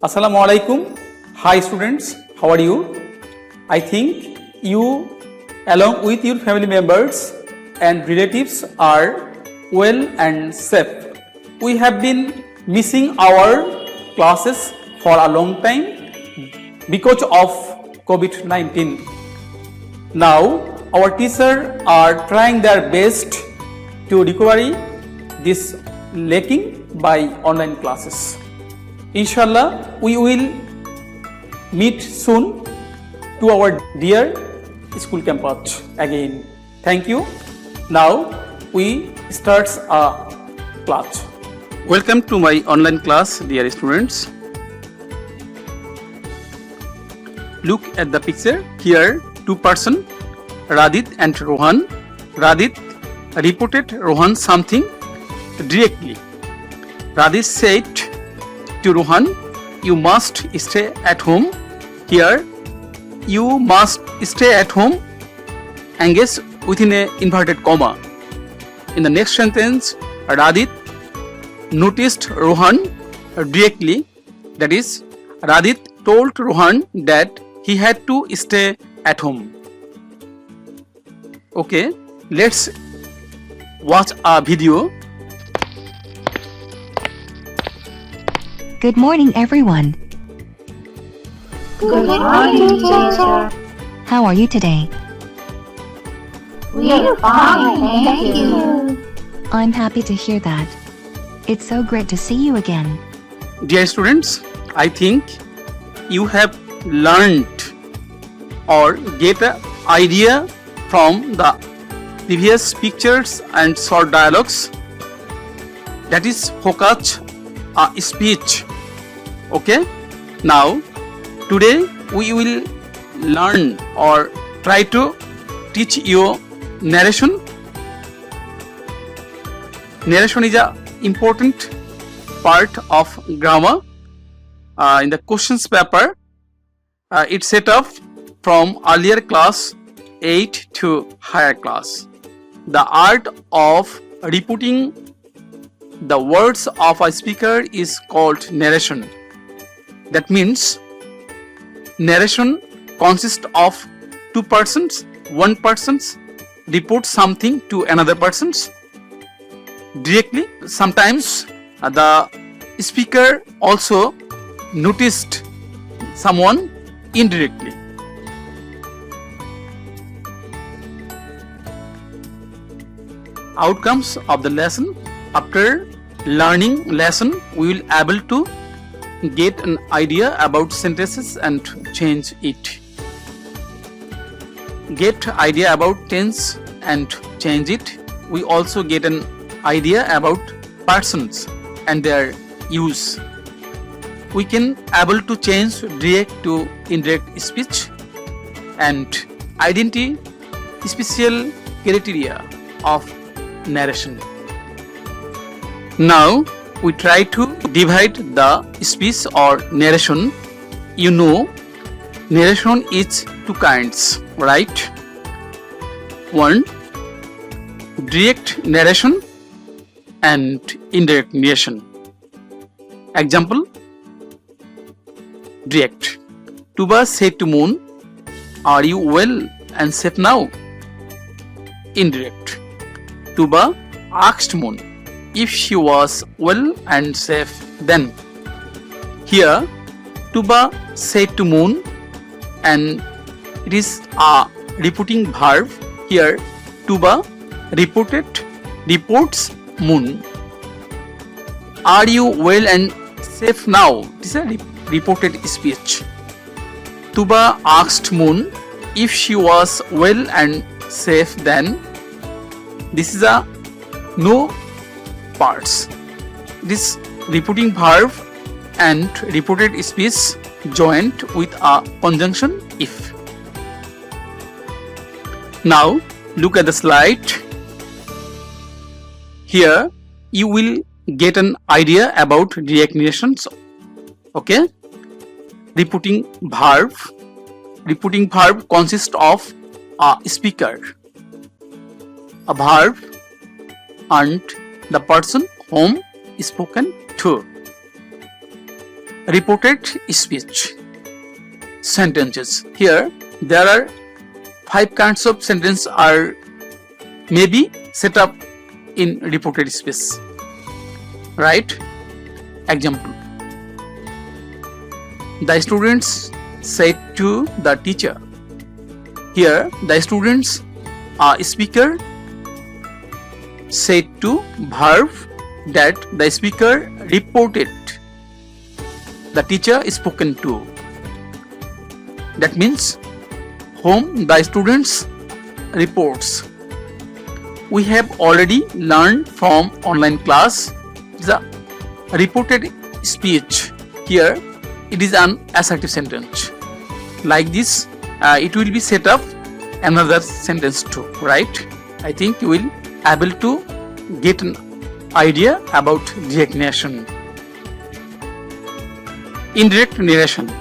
Assalamu alaikum. Hi students, how are you? I think you along with your family members and relatives are well and safe. We have been missing our classes for a long time because of COVID-19. Now our teachers are trying their best to recover this lacking by online classes. Inshallah, we will meet soon to our dear school campus again. Thank you. Now we start a class. Welcome to my online class, dear students. Look at the picture. Here, two persons, Radit and Rohan. Radit reported Rohan something directly. Radit said to Rohan, "You must stay at home." Here, "you must stay at home" engaged within a inverted comma. In the next sentence, Radit noticed Rohan directly. That is, Radit told Rohan that he had to stay at home. Okay, let's watch a video. Good morning, everyone. Good morning, teacher. How are you today? We're fine, thank you. I'm happy to hear that. It's so great to see you again. Dear students, I think you have learned or get an idea from the previous pictures and short dialogues. That is focus a speech. Okay, now today we will learn or try to teach you narration. Narration is a important part of grammar. In the questions paper, it's set up from earlier class 8 to higher class. The art of repeating the words of a speaker is called narration. That means narration consists of two persons. One person reports something to another person directly. Sometimes the speaker also noticed someone indirectly. Outcomes of the lesson. After learning lesson, we will able to get an idea about sentences and change it. Get idea about tense and change it. We also get an idea about persons and their use. We can able to change direct to indirect speech and identify special criteria of narration. Now we try to divide the speech or narration. You know, narration is two kinds, right? One, direct narration and indirect narration. Example, direct. Tuba said to Moon, "Are you well and safe now?" Indirect. Tuba asked Moon if she was well and safe then. Here, Tuba said to Moon and it is a repeating verb. Here, Tuba reports Moon. Are you well and safe now? This is a reported speech. Tuba asked Moon if she was well and safe then. This is a no parts. This repeating verb and reported speech joined with a conjunction if. Now look at the slide. Here you will get an idea about direct narrations. Okay, repeating verb. Repeating verb consists of a speaker, a verb, and the person whom spoken to. reported speech sentences. Here there are 5 kinds of sentences are maybe set up in reported speech. Right? Example. The students said to the teacher. Here the students speaker said to verb that the speaker reported the teacher is spoken to. That means whom the students reports. We have already learned from online class the reported speech. Here it is an assertive sentence. Like this, it will be set up another sentence too, right? I think you will able to get an idea about direct narration. Indirect narration.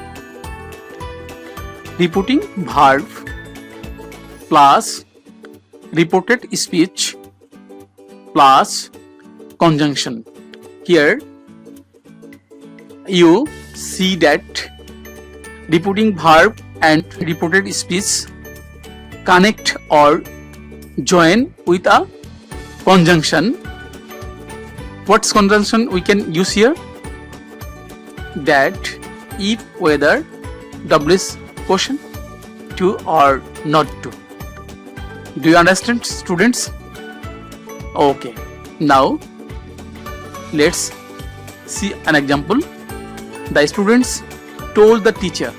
Reporting verb plus reported speech plus conjunction. Here you see that reporting verb and reported speech connect or join with a conjunction. What's conjunction we can use here? That if whether WS question to or not to. Do you understand, students? Okay. Now let's see an example. The students told the teacher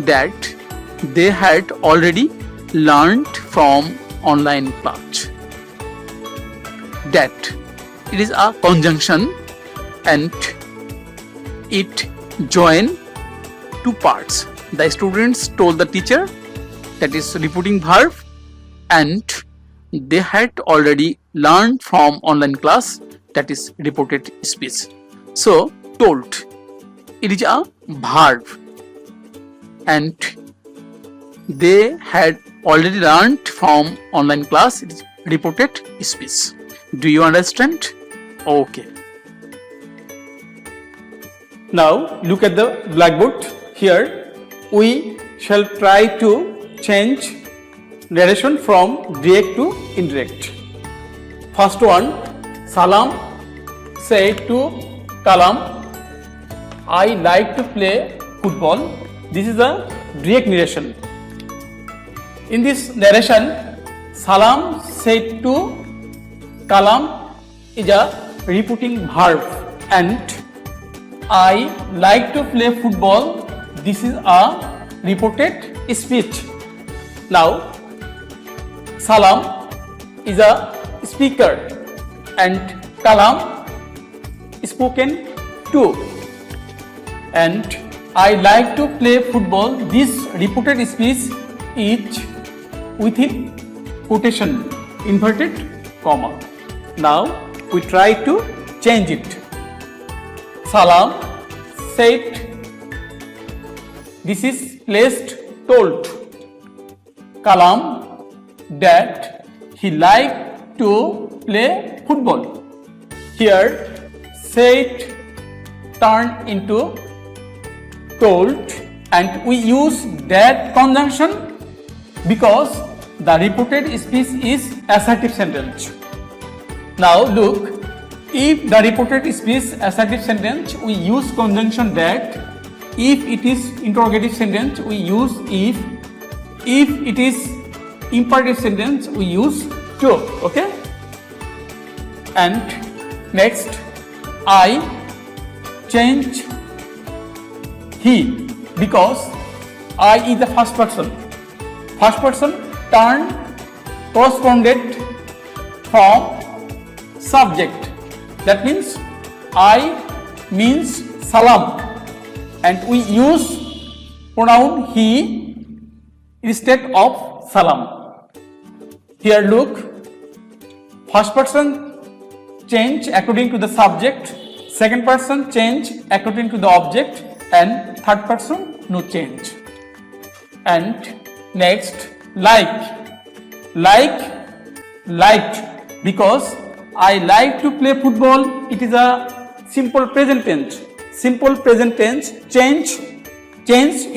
that they had already learned from online class. That it is a conjunction and it join 2 parts. The students told the teacher, that is reporting verb, and they had already learned from online class, that is reported speech. So told, it is a verb, and they had already learned from online class, it is reported speech. Do you understand? Okay. Now look at the blackboard. Here we shall try to change narration from direct to indirect. First one, Salam said to Kalam, I like to play football. This is a direct narration. In this narration, Salam said to Kalam is a repeating verb, and I like to play football. This is a reported speech. Now, Salam is a speaker and Kalam spoken to. And I like to play football. This reported speech is within quotation, inverted comma. Now we try to change it. Salam said, this is placed told Kalam that he liked to play football. Here said turned into told, and we use that conjunction because the reported speech is assertive sentence. Now look, if the reported speech assertive sentence, we use conjunction that. If it is interrogative sentence, we use if. If it is imperative sentence, we use to. Okay? And next, I change he because I is the first person. First person turn corresponded from subject. That means I means Salam, and we use pronoun he instead of Salam. Here look, first person change according to the subject, second person change according to the object, and third person no change. And next, liked because I like to play football. It is a simple present tense. simple present tense changed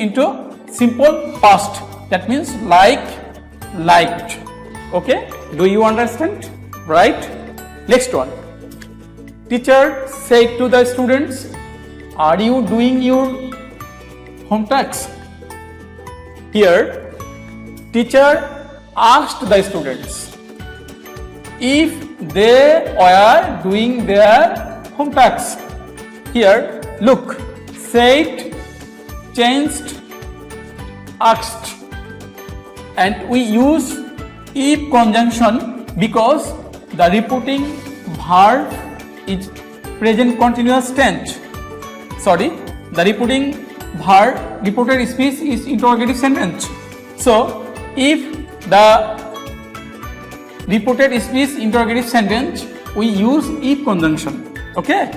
into simple past. That means like, liked. Okay, do you understand? Right? Next one. Teacher said to the students, are you doing your home tasks? Here, teacher asked the students if they were doing their home tasks. Here, look, said, changed, asked, and we use if conjunction because the repeating verb is present continuous tense. The repeating verb, repeated speech is interrogative sentence. So, if the repeated speech interrogative sentence, we use if conjunction. Okay?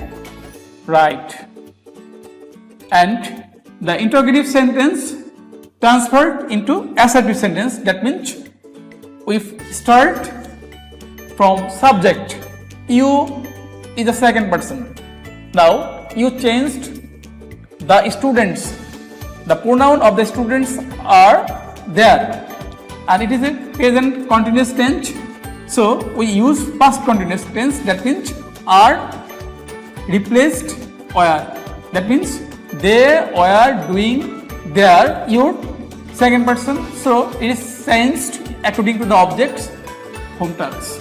Right. And the interrogative sentence transferred into assertive sentence. That means we start from subject. You is the second person. Now you changed the students. The pronoun of the students are there, and it is a present continuous tense. So we use past continuous tense. That means are replaced were. That means they were doing their, your second person. So it is changed according to the object's home tasks.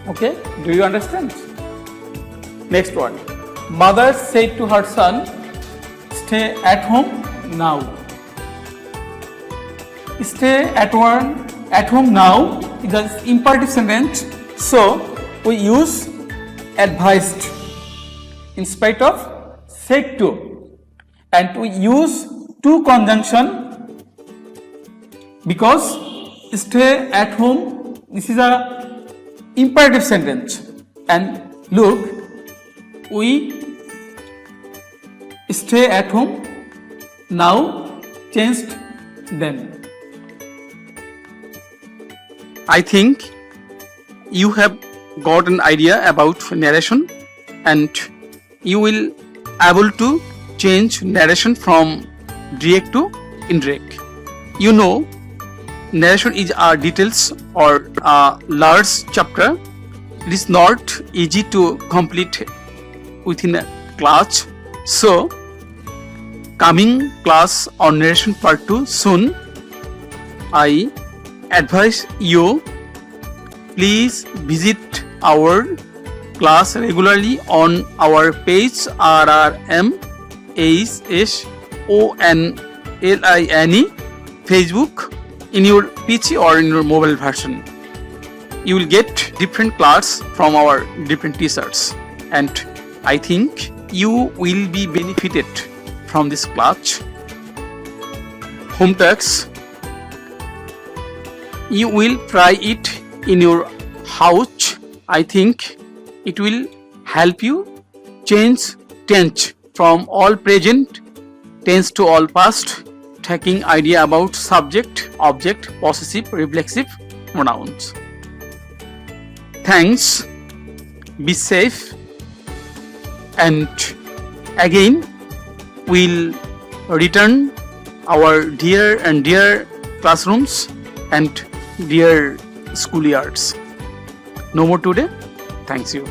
Okay, do you understand? Next one. Mother said to her son, stay at home now. Stay at home now is an imperative sentence. So we use advised in spite of said to, and we use to conjunction because stay at home, this is a imperative sentence. And look, we stay at home now changed then. I think you have got an idea about narration, and you will able to change narration from direct to indirect. You know, narration is a details or a large chapter. It is not easy to complete within a class. So, coming class on narration part 2 soon. I advise you, please visit our class regularly on our page RRMHSONLINE Facebook in your PC or in your mobile version. You will get different class from our different teachers, and I think you will be benefited from this class. Home tasks, you will try it in your house. I think it will help you change tense from all present tense to all past, taking idea about subject, object, possessive, reflexive pronouns. Thanks, be safe, and again we'll return our dear classrooms and dear schoolyards. No more today. Thanks you.